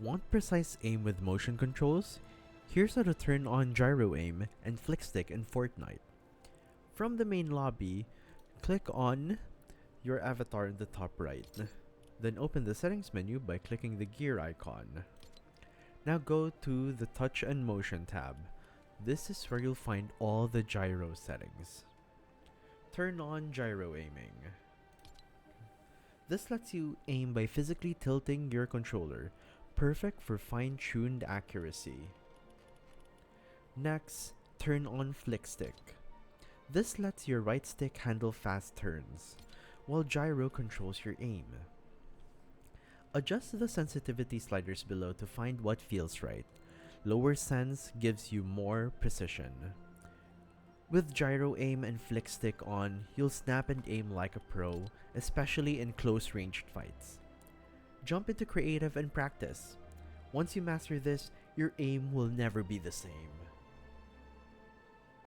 Want precise aim with motion controls? Here's how to turn on gyro aim and flick stick in Fortnite. From the main lobby, click on your avatar in the top right. Then open the settings menu by clicking the gear icon. Now go to the touch and motion tab. This is where you'll find all the gyro settings. Turn on gyro aiming. This lets you aim by physically tilting your controller, perfect for fine-tuned accuracy. Next, turn on flick stick. This lets your right stick handle fast turns, while gyro controls your aim. Adjust the sensitivity sliders below to find what feels right. Lower sense gives you more precision. With gyro aim and flick stick on, you'll snap and aim like a pro, especially in close-ranged fights. Jump into creative and practice. Once you master this, your aim will never be the same.